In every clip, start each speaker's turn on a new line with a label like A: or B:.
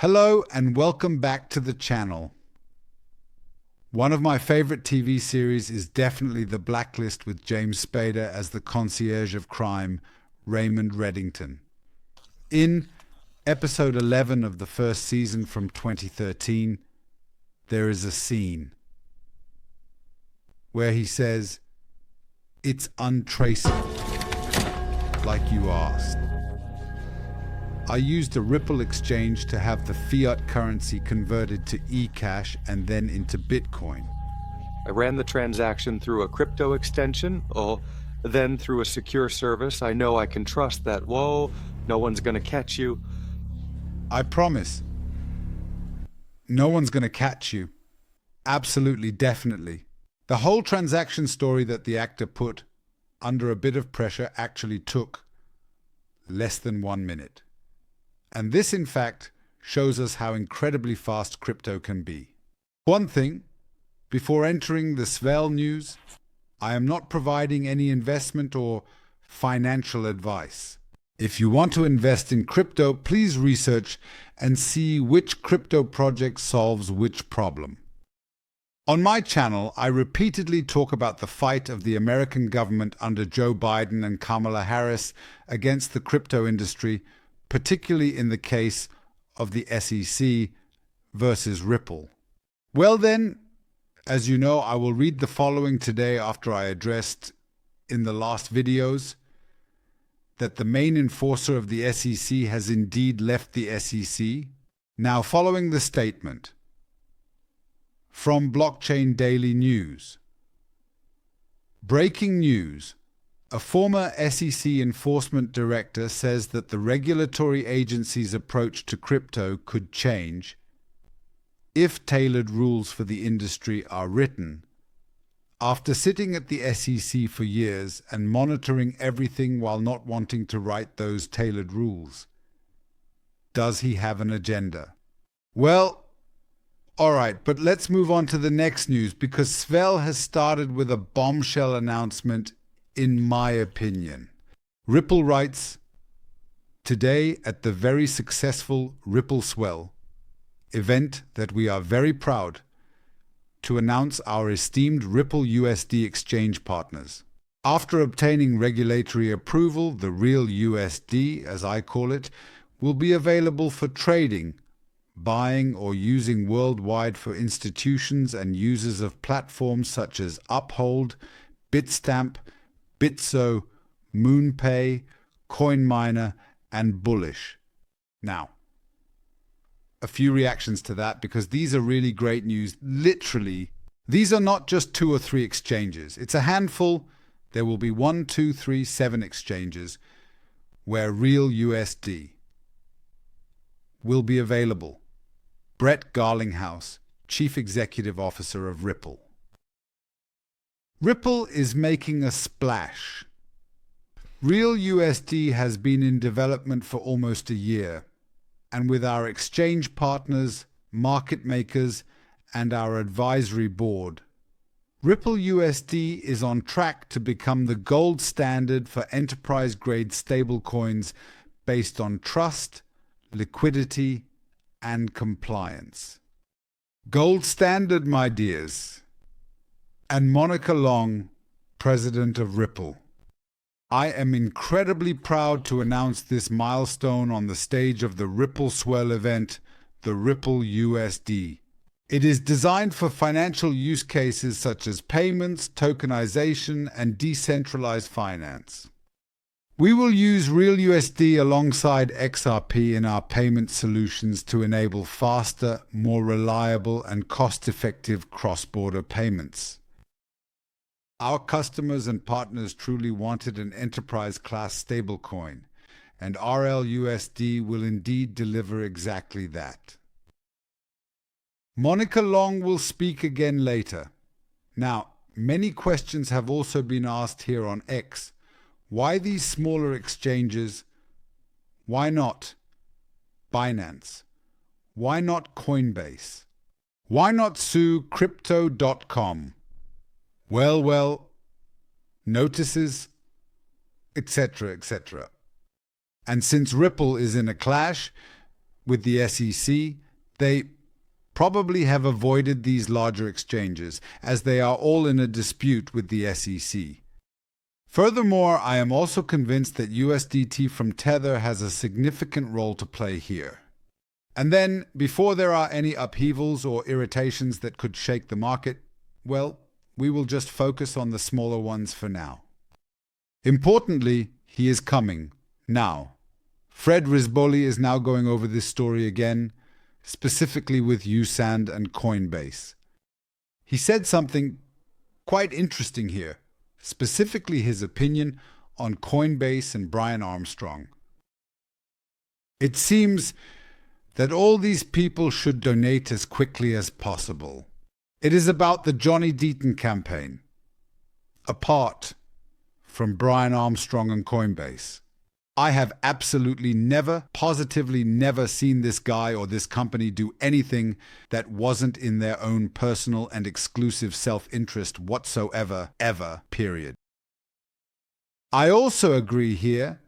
A: Hello and welcome back to the channel. One of my favorite TV series is definitely The Blacklist with James Spader as the concierge of crime, Raymond Reddington. In episode 11 of the first season from 2013, there is a scene where he says, "It's untraceable, like you asked." I used a Ripple exchange to have the fiat currency converted to eCash and then into Bitcoin.
B: I ran the transaction through a crypto extension, or then through a secure service. I know I can trust that, whoa, no one's gonna catch you.
A: I promise. No one's going to catch you. Absolutely, definitely. The whole transaction story that the actor put under a bit of pressure actually took less than 1 minute. And this, in fact, shows us how incredibly fast crypto can be. One thing, before entering the Swell news, I am not providing any investment or financial advice. If you want to invest in crypto, please research and see which crypto project solves which problem. On my channel, I repeatedly talk about the fight of the American government under Joe Biden and Kamala Harris against the crypto industry, particularly in the case of the SEC versus Ripple. Well then, as you know, I will read the following today after I addressed in the last videos that the main enforcer of the SEC has indeed left the SEC. Now, following the statement from Blockchain Daily News. Breaking news. A former SEC enforcement director says that the regulatory agency's approach to crypto could change if tailored rules for the industry are written. After sitting at the SEC for years and monitoring everything while not wanting to write those tailored rules, does he have an agenda? Well, all right, but let's move on to the next news because Swell has started with a bombshell announcement, in my opinion. Ripple writes, today at the very successful Ripple Swell event that we are very proud to announce our esteemed Ripple USD exchange partners. After obtaining regulatory approval, the RLUSD, as I call it, will be available for trading, buying or using worldwide for institutions and users of platforms such as Uphold, Bitstamp, Bitso, MoonPay, CoinMiner, and Bullish. Now, a few reactions to that because these are really great news. Literally, these are not just 2 or 3 exchanges. It's a handful. There will be 1, 2, 3, 7 exchanges where RLUSD will be available. Brett Garlinghouse, Chief Executive Officer of Ripple. Ripple is making a splash. RLUSD has been in development for almost a year, and with our exchange partners, market makers, and our advisory board, Ripple USD is on track to become the gold standard for enterprise-grade stablecoins based on trust, liquidity, and compliance. Gold standard, my dears. And Monica Long, president of Ripple. I am incredibly proud to announce this milestone on the stage of the Ripple Swell event, the Ripple USD. It is designed for financial use cases such as payments, tokenization, and decentralized finance. We will use RLUSD alongside XRP in our payment solutions to enable faster, more reliable, and cost-effective cross-border payments. Our customers and partners truly wanted an enterprise-class stablecoin, and RLUSD will indeed deliver exactly that. Monica Long will speak again later. Now, many questions have also been asked here on X. Why these smaller exchanges? Why not Binance? Why not Coinbase? Why not sue Crypto.com? Well, notices, etc., etc. And since Ripple is in a clash, with the SEC, they probably have avoided these larger exchanges, as they are all in a dispute with the SEC. Furthermore, I am also convinced that USDT from Tether has a significant role to play here. And then, before there are any upheavals or irritations that could shake the market, well, we will just focus on the smaller ones for now. Importantly, he is coming, now. Fred Risboli is now going over this story again, specifically with USAND and Coinbase. He said something quite interesting here, specifically his opinion on Coinbase and Brian Armstrong. It seems that all these people should donate as quickly as possible. It is about the Johnny Deaton campaign, apart from Brian Armstrong and Coinbase. I have absolutely never, positively never seen this guy or this company do anything that wasn't in their own personal and exclusive self-interest whatsoever, ever, period. I also agree here,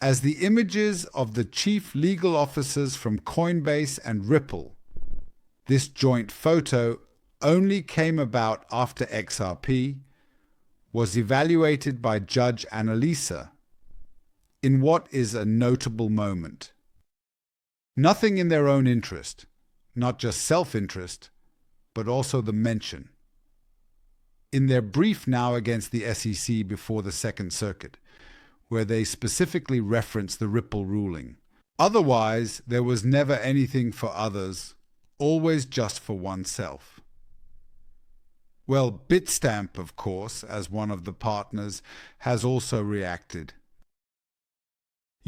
A: as the images of the chief legal officers from Coinbase and Ripple, this joint photo only came about after XRP was evaluated by Judge Annalisa in what is a notable moment. Nothing in their own interest, not just self-interest, but also the mention. In their brief now against the SEC before the Second Circuit, where they specifically reference the Ripple ruling. Otherwise, there was never anything for others, always just for oneself. Well, Bitstamp, of course, as one of the partners, has also reacted.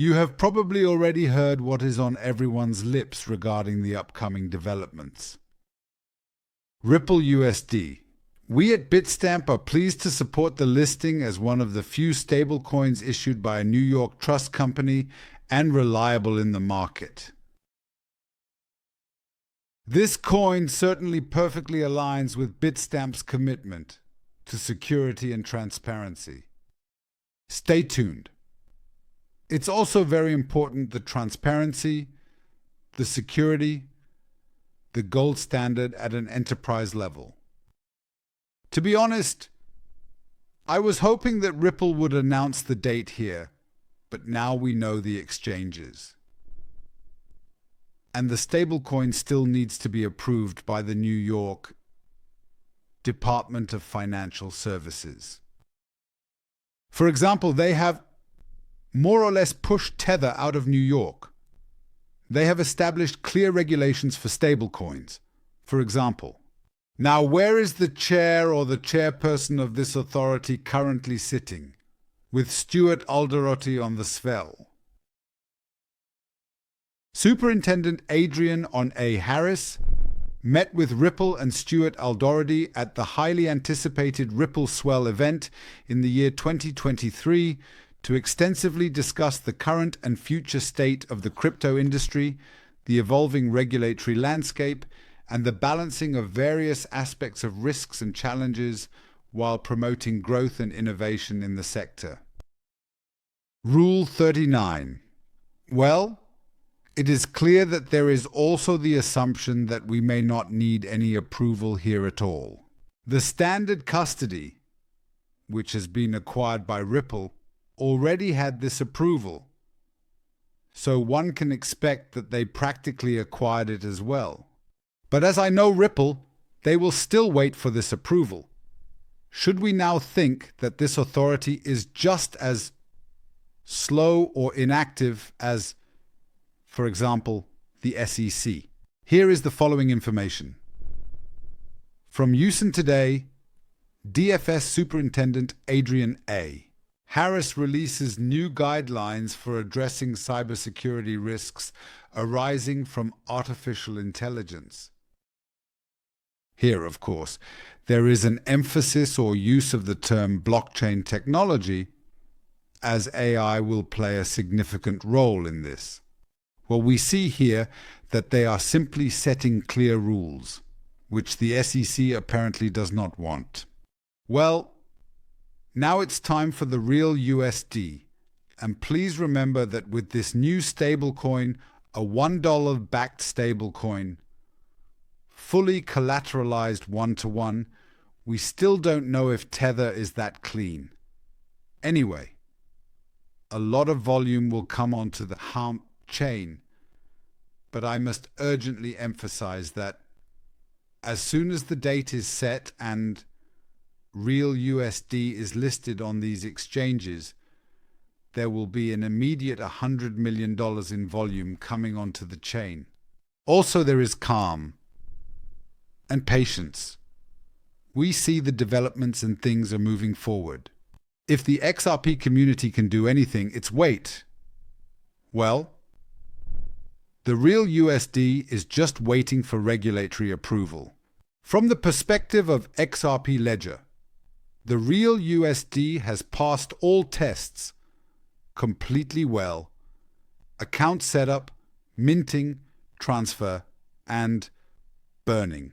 A: You have probably already heard what is on everyone's lips regarding the upcoming developments. Ripple USD. We at Bitstamp are pleased to support the listing as one of the few stablecoins issued by a New York trust company and reliable in the market. This coin certainly perfectly aligns with Bitstamp's commitment to security and transparency. Stay tuned. It's also very important the transparency, the security, the gold standard at an enterprise level. To be honest, I was hoping that Ripple would announce the date here, but now we know the exchanges. And the stablecoin still needs to be approved by the New York Department of Financial Services. For example, they have more or less pushed Tether out of New York. They have established clear regulations for stablecoins. For example, now where is the chair or the chairperson of this authority currently sitting? With Stuart Alderoty on the Swell. Superintendent Adrienne on A. Harris met with Ripple and Stuart Alderoty at the highly anticipated Ripple Swell event in the year 2023 to extensively discuss the current and future state of the crypto industry, the evolving regulatory landscape, and the balancing of various aspects of risks and challenges while promoting growth and innovation in the sector. Rule 39. Well, it is clear that there is also the assumption that we may not need any approval here at all. The standard custody, which has been acquired by Ripple, already had this approval, so one can expect that they practically acquired it as well. But as I know Ripple, they will still wait for this approval. Should we now think that this authority is just as slow or inactive as, for example, the SEC? Here is the following information. From USAND Today, DFS Superintendent Adrienne A. Harris releases new guidelines for addressing cybersecurity risks arising from artificial intelligence. Here, of course, there is an emphasis or use of the term blockchain technology, as AI will play a significant role in this. Well, we see here that they are simply setting clear rules, which the SEC apparently does not want. Well, now it's time for the real USD, and please remember that with this new stablecoin, a $1 backed stablecoin, fully collateralized one-to-one. We still don't know if Tether is that clean. Anyway, a lot of volume will come onto the HAMP chain, but I must urgently emphasize that as soon as the date is set and RLUSD is listed on these exchanges, there will be an immediate $100 million in volume coming onto the chain. Also, there is calm and patience. We see the developments and things are moving forward. If the XRP community can do anything, it's wait. Well, the RLUSD is just waiting for regulatory approval. From the perspective of XRP Ledger, the RLUSD has passed all tests completely well: account setup, minting, transfer, and burning.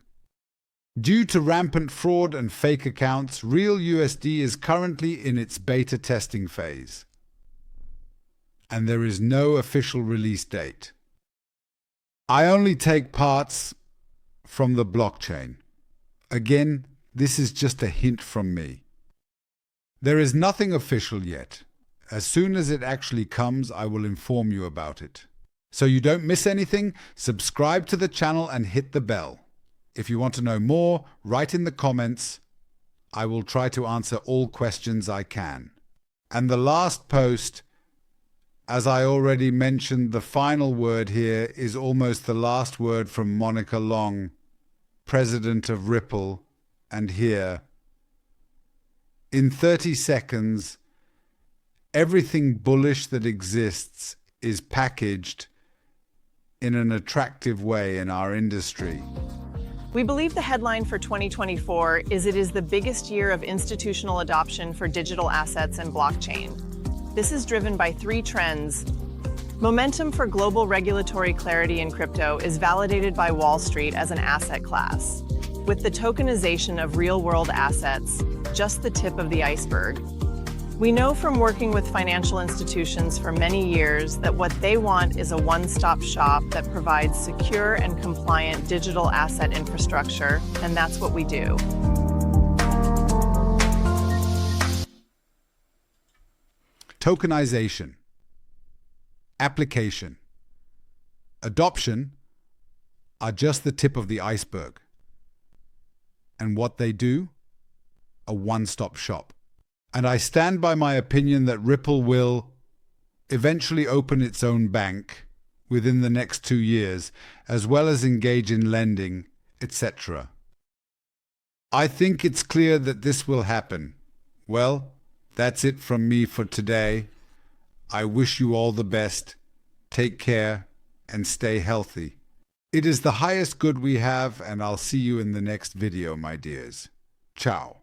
A: Due to rampant fraud and fake accounts, RLUSD is currently in its beta testing phase, and there is no official release date. I only take parts from the blockchain. Again, this is just a hint from me. There is nothing official yet. As soon as it actually comes, I will inform you about it. So you don't miss anything, subscribe to the channel and hit the bell. If you want to know more, write in the comments. I will try to answer all questions I can. And the last post, as I already mentioned, the final word here is almost the last word from Monica Long, president of Ripple, and here, in 30 seconds, everything bullish that exists is packaged in an attractive way in our industry.
C: We believe the headline for 2024 is it is the biggest year of institutional adoption for digital assets and blockchain. This is driven by three trends. Momentum for global regulatory clarity in crypto is validated by Wall Street as an asset class, with the tokenization of real-world assets just the tip of the iceberg. We know from working with financial institutions for many years that what they want is a one-stop shop that provides secure and compliant digital asset infrastructure, and that's what we do.
A: Tokenization, application, adoption are just the tip of the iceberg. And what they do? A one-stop shop. And I stand by my opinion that Ripple will eventually open its own bank within the next 2 years, as well as engage in lending, etc. I think it's clear that this will happen. Well, that's it from me for today. I wish you all the best. Take care and stay healthy. It is the highest good we have, and I'll see you in the next video, my dears. Ciao.